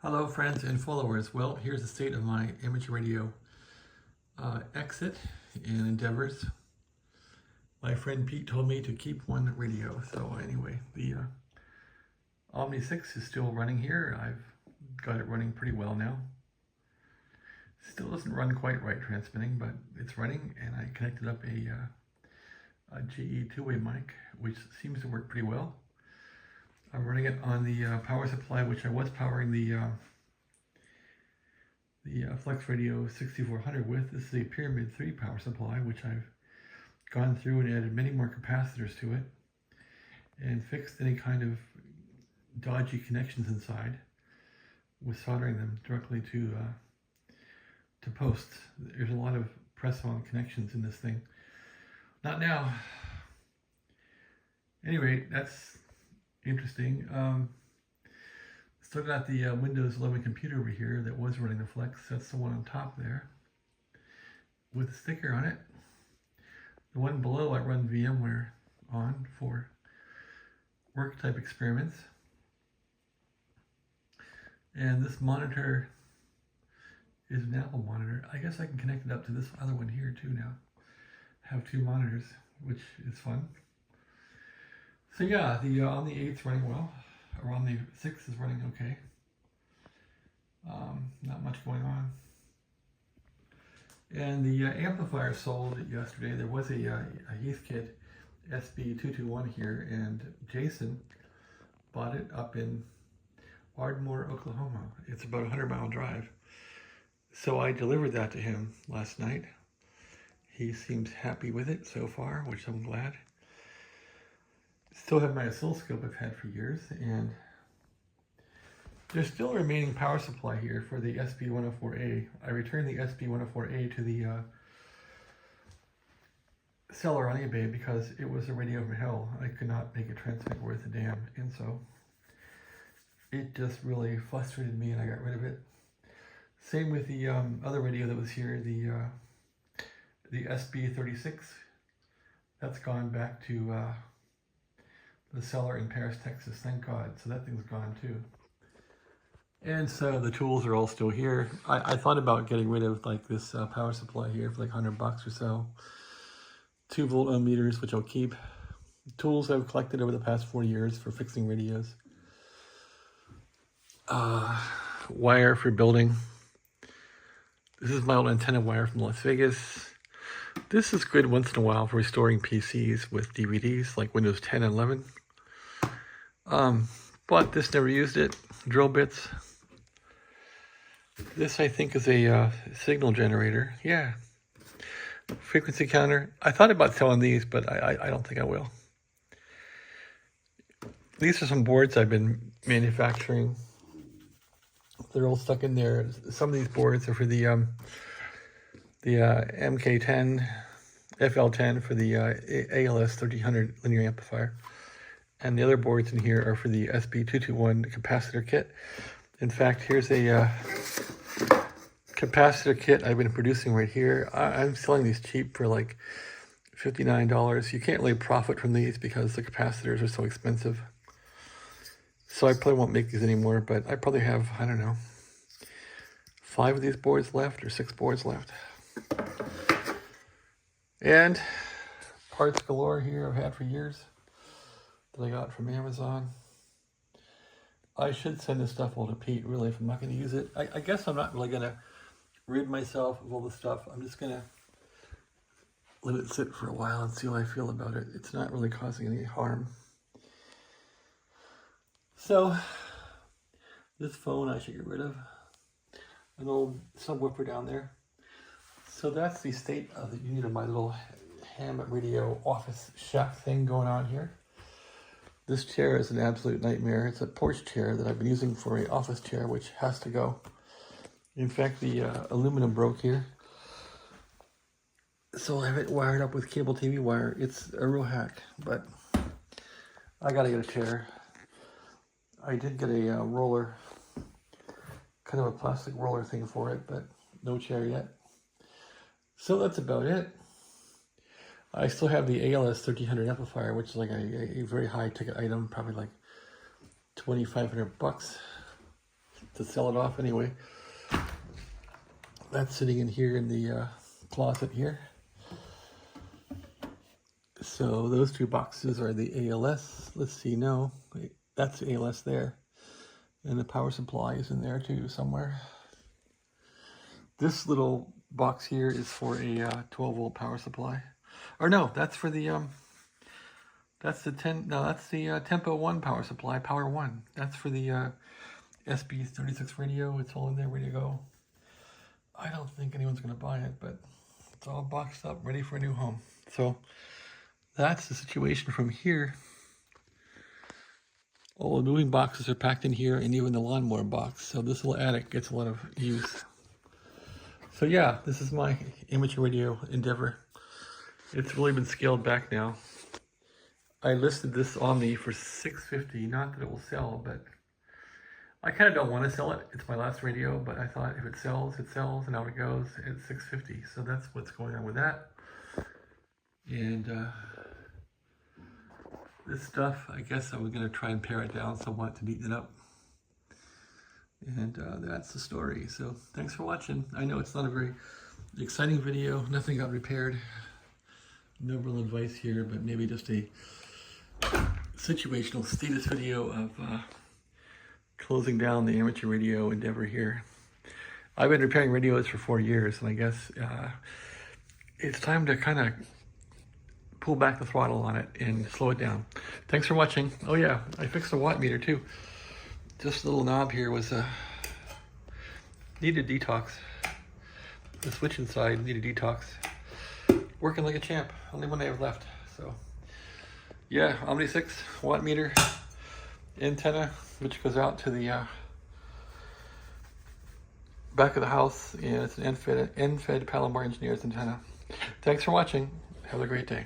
Hello friends and followers. Well, here's the state of my amateur radio exit and endeavors. My friend Pete told me to keep one radio. So anyway, the Omni 6 is still running here. I've got it running pretty well now. Still doesn't run quite right transmitting, but it's running, and I connected up a GE two-way mic, which seems to work pretty well. I'm running it on the power supply, which I was powering the Flex Radio 6400 with. This is a Pyramid 3 power supply, which I've gone through and added many more capacitors to it and fixed any kind of dodgy connections inside with soldering them directly to posts. There's a lot of press-on connections in this thing. Not now. Anyway, that's interesting. Still got the Windows 11 computer over here that was running the Flex. That's the one on top there with a sticker on it. The one below I run VMware on for work type experiments. And this monitor is an Apple monitor. I guess I can connect it up to this other one here too now. Have two monitors, which is fun. So yeah, the Omni 8's running well, or Omni 6 is running okay. Not much going on. And the amplifier sold yesterday. There was a Heathkit SB221 here, and Jason bought it up in Ardmore, Oklahoma. It's about a 100-mile drive. So I delivered that to him last night. He seems happy with it so far, which I'm glad. Still have my oscilloscope I've had for years, and there's still a remaining power supply here for the SB104A. I returned the SB104A to the seller on eBay because it was a radio from hell. I could not make it transmit worth a damn, and so it just really frustrated me, and I got rid of it. Same with the other radio that was here, the SB36. That's gone back to the seller in Paris, Texas, thank God. So that thing's gone too. And so the tools are all still here. I thought about getting rid of like this power supply here for like $100 or so. 2-volt ohm meters, which I'll keep. Tools I've collected over the past 4 years for fixing radios. Wire for building. This is my old antenna wire from Las Vegas. This is good once in a while for restoring PCs with DVDs like Windows 10 and 11. But this never used it. Drill bits. This I think is a signal generator. Yeah. Frequency counter. I thought about selling these, but I don't think I will. These are some boards I've been manufacturing. They're all stuck in there. Some of these boards are for the MK10, FL10 for the ALS 1300 linear amplifier. And the other boards in here are for the SB221 capacitor kit. In fact, here's a capacitor kit I've been producing right here. I'm selling these cheap for like $59. You can't really profit from these because the capacitors are so expensive. So I probably won't make these anymore, but I probably have, I don't know, 5 of these boards left or 6 boards left. And parts galore here I've had for years that I got from Amazon. I should send this stuff all to Pete, really, if I'm not going to use it. I guess I'm not really going to rid myself of all the stuff. I'm just going to let it sit for a while and see how I feel about it. It's not really causing any harm. So, this phone I should get rid of. An old subwoofer down there. So that's the state of the union of my little ham radio office shack thing going on here. This chair is an absolute nightmare. It's a porch chair that I've been using for an office chair, which has to go. In fact, the aluminum broke here. So I have it wired up with cable TV wire. It's a real hack, but I gotta get a chair. I did get a roller, kind of a plastic roller thing for it, but no chair yet. So that's about it. I still have the ALS 1300 amplifier, which is like a very high ticket item, probably like $2,500 to to sell it off anyway. That's sitting in here in the closet here. So those two boxes are the ALS. Let's see, no, that's the ALS there. And the power supply is in there too somewhere. This little box here is for a 12 volt power supply. Or no, that's for the, that's the Tempo 1 power supply, Power 1. That's for the SB36 radio. It's all in there, ready to go. I don't think anyone's going to buy it, but it's all boxed up, ready for a new home. So that's the situation from here. All the moving boxes are packed in here, and even the lawnmower box. So this little attic gets a lot of use. So yeah, this is my amateur radio endeavor. It's really been scaled back now. I listed this Omni for $650. Not that it will sell, but I kind of don't want to sell it. It's my last radio, but I thought if it sells, it sells, and out it goes. It's $650. So that's what's going on with that. And this stuff, I guess I was going to try and pare it down somewhat to neaten it up. And that's the story. So thanks for watching. I know it's not a very exciting video. Nothing got repaired. No real advice here, but maybe just a situational status video of closing down the amateur radio endeavor here. I've been repairing radios for 4 years, and I guess it's time to kind of pull back the throttle on it and slow it down. Thanks for watching. Oh yeah, I fixed the watt meter too. This little knob here was needed detox. The switch inside needed detox. Working like a champ. Only one I have left. So yeah, Omni 6 watt meter antenna, which goes out to the back of the house, and it's an end-fed Palomar Engineers antenna. Thanks for watching. Have a great day.